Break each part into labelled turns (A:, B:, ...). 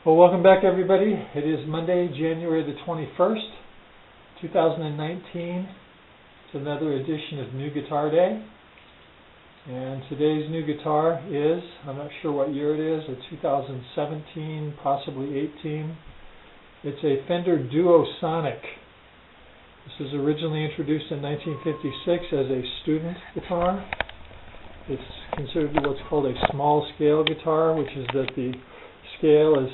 A: Well, welcome back everybody. It is Monday, January the 21st, 2019. It's another edition of New Guitar Day. And today's new guitar is, I'm not sure what year it is, a 2017, possibly 18. It's a Fender Duo Sonic. This was originally introduced in 1956 as a student guitar. It's considered what's called a small scale guitar, which is that the scale is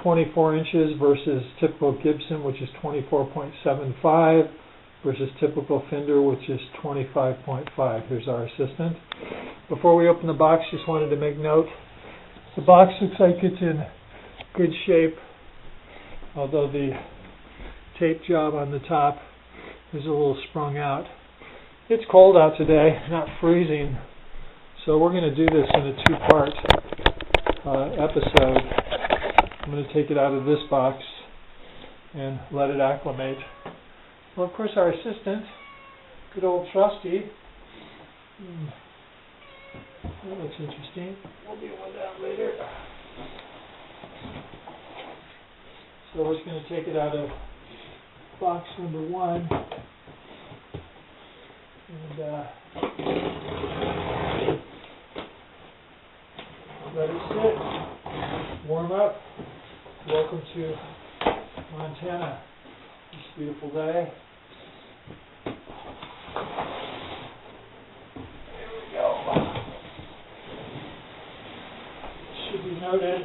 A: 24 inches versus typical Gibson, which is 24.75, versus typical Fender, which is 25.5. Here's our assistant. Before we open the box, just wanted to make note. The box looks like it's in good shape, although the tape job on the top is a little sprung out. It's cold out today, not freezing, so we're going to do this in a two-part episode. I'm going to take it out of this box and let it acclimate. Well, of course, our assistant, good old Trusty. That looks interesting. We'll deal with that later. So we're just going to take it out of box number one and let it sit, warm up. Welcome to Montana. This beautiful day. There we go. It should be noted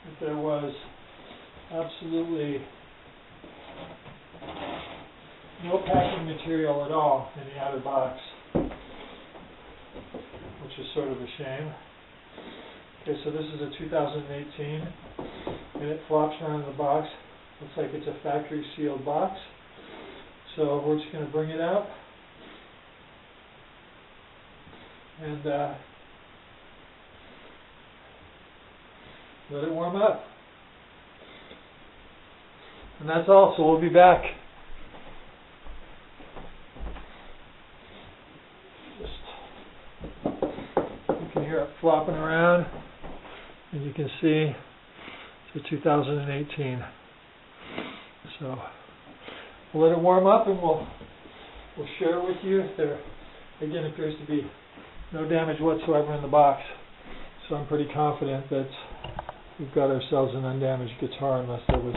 A: that there was absolutely no packing material at all in the outer box, which is sort of a shame. Okay, so this is a 2018, and it flops around in the box. Looks like it's a factory sealed box. So we're just going to bring it out and let it warm up. And that's all, so we'll be back. You can hear it flopping around. And you can see it's a 2018. So we'll let it warm up and we'll share it with you. There again appears to be no damage whatsoever in the box. So I'm pretty confident that we've got ourselves an undamaged guitar unless there was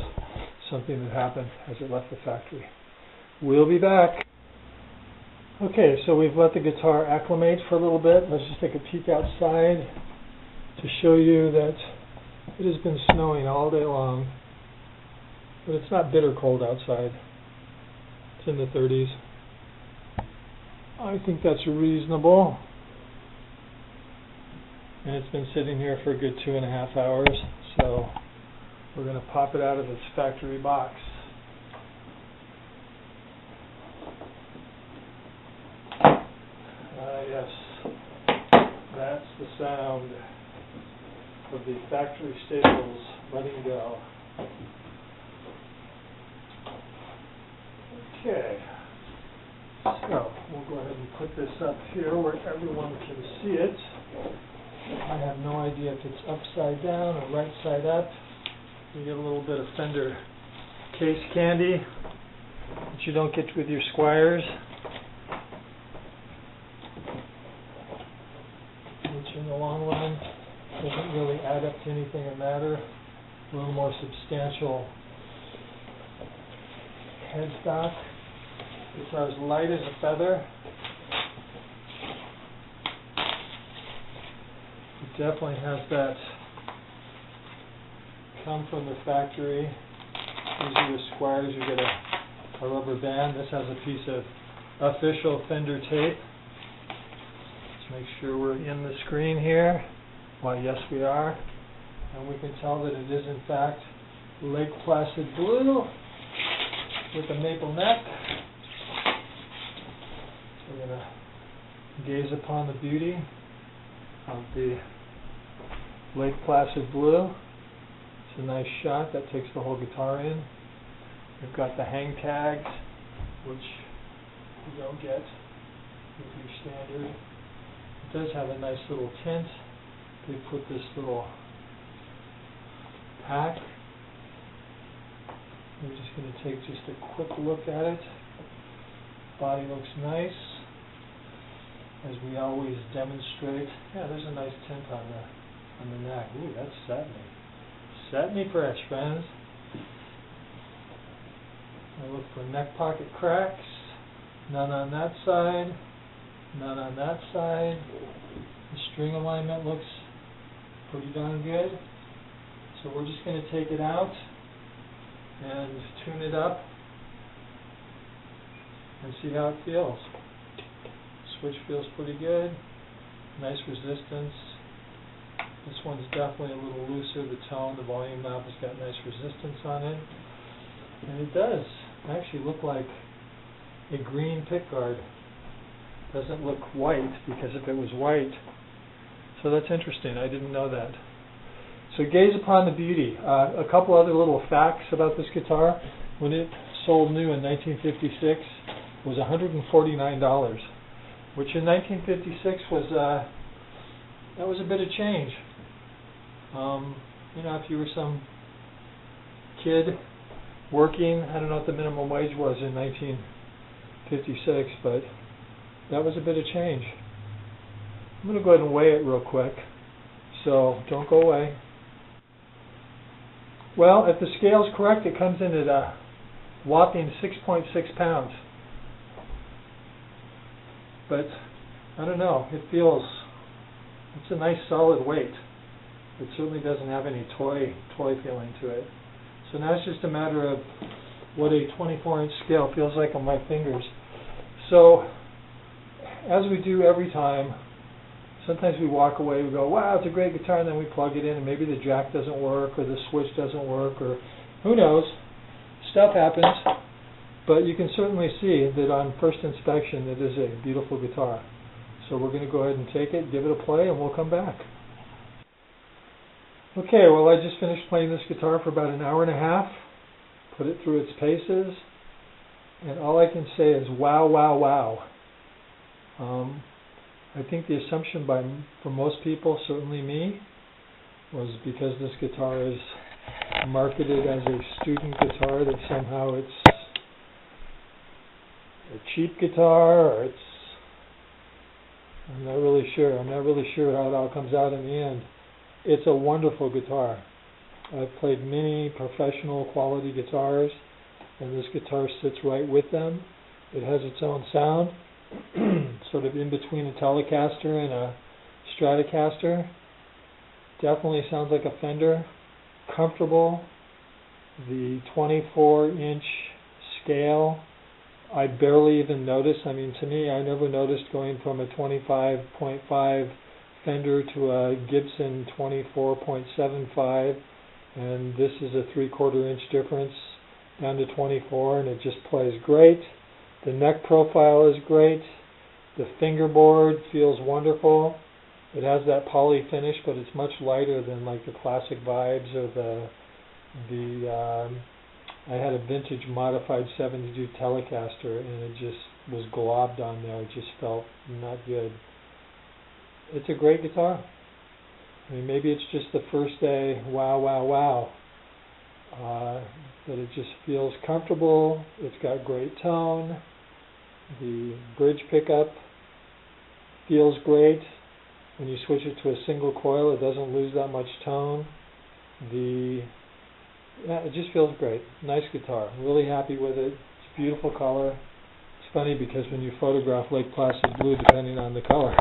A: something that happened as it left the factory. We'll be back. Okay, so we've let the guitar acclimate for a little bit. Let's just take a peek outside to show you that it has been snowing all day long, but it's not bitter cold outside. It's in the 30s. I think that's reasonable. And it's been sitting here for a good 2.5 hours, so we're going to pop it out of its factory box. Yes, that's the sound of the factory staples letting go. Okay, so we'll go ahead and put this up here where everyone can see it. I have no idea if it's upside down or right side up. You get a little bit of Fender case candy that you don't get with your Squires, which in the long run doesn't really add up to anything that matter. A little more substantial headstock. It's as light as a feather. It definitely has that come from the factory. These are your Squires. You get a rubber band. This has a piece of official Fender tape. Let's make sure we're in the screen here. Why, yes, we are. And we can tell that it is, in fact, Lake Placid blue with a maple neck. So we're going to gaze upon the beauty of the Lake Placid blue. It's a nice shot. That takes the whole guitar in. We've got the hang tags, which you don't get with your standard. It does have a nice little tint they put this little pack. I'm just going to take just a quick look at it. Body looks nice, as we always demonstrate. Yeah, there's a nice tint on the neck. Ooh, that's satiny. Satiny fresh, friends. I look for neck pocket cracks. None on that side. None on that side. The string alignment looks pretty darn good. So we're just going to take it out and tune it up and see how it feels. Switch feels pretty good. Nice resistance. This one's definitely a little looser. The tone, the volume knob has got nice resistance on it. And it does actually look like a green pickguard. Doesn't look white, because if it was white, so that's interesting. I didn't know that. So gaze upon the beauty. A couple other little facts about this guitar. When it sold new in 1956, was $149, which in 1956 was that was a bit of change. You know, if you were some kid working, I don't know what the minimum wage was in 1956, but that was a bit of change. I'm going to go ahead and weigh it real quick, so don't go away. Well, if the scale's correct, it comes in at a whopping 6.6 pounds. But I don't know, it feels, it's a nice solid weight. It certainly doesn't have any toy feeling to it. So now it's just a matter of what a 24-inch scale feels like on my fingers. So as we do every time, sometimes we walk away, we go, wow, it's a great guitar, and then we plug it in, and maybe the jack doesn't work, or the switch doesn't work, or who knows, stuff happens. But you can certainly see that on first inspection, it is a beautiful guitar. So we're going to go ahead and take it, give it a play, and we'll come back. Okay, well, I just finished playing this guitar for about an hour and a half, put it through its paces, and all I can say is wow, wow, wow. I think the assumption for most people, certainly me, was because this guitar is marketed as a student guitar, that somehow it's a cheap guitar, or I'm not really sure. I'm not really sure how it all comes out in the end. It's a wonderful guitar. I've played many professional quality guitars, and this guitar sits right with them. It has its own sound, sort of in between a Telecaster and a Stratocaster. Definitely sounds like a Fender. Comfortable. The 24-inch scale, I barely even noticed. I mean, to me, I never noticed going from a 25.5 Fender to a Gibson 24.75, and this is a 3/4 inch difference down to 24, and it just plays great. The neck profile is great. The fingerboard feels wonderful. It has that poly finish, but it's much lighter than like the classic vibes or I had a vintage modified 72 Telecaster, and it just was globbed on there. It just felt not good. It's a great guitar. I mean, maybe it's just the first day, wow, wow, wow. But it just feels comfortable. It's got great tone. The bridge pickup feels great. When you switch it to a single coil, it doesn't lose that much tone. It just feels great. Nice guitar. Really happy with it. It's a beautiful color. It's funny because when you photograph Lake Placid blue, depending on the color,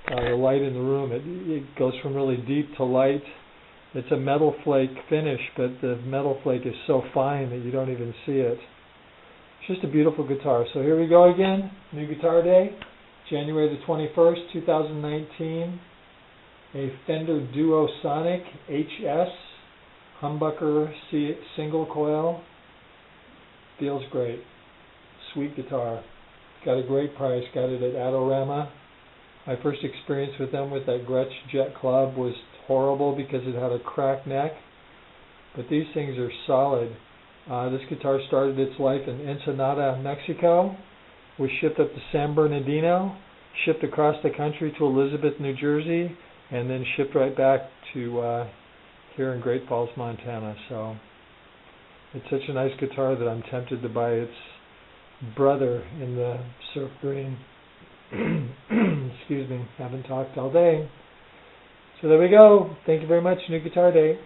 A: the light in the room, it goes from really deep to light. It's a metal flake finish, but the metal flake is so fine that you don't even see it. It's just a beautiful guitar. So here we go again. New Guitar Day, January the 21st, 2019. A Fender Duo Sonic HS humbucker single coil. Feels great. Sweet guitar. Got a great price. Got it at Adorama. My first experience with them with that Gretsch Jet Club was horrible because it had a cracked neck. But these things are solid. This guitar started its life in Ensenada, Mexico. Was shipped up to San Bernardino. Shipped across the country to Elizabeth, New Jersey. and then shipped right back to here in Great Falls, Montana. So it's such a nice guitar that I'm tempted to buy its brother in the surf green. Excuse me, haven't talked all day. So there we go. Thank you very much. New Guitar Day.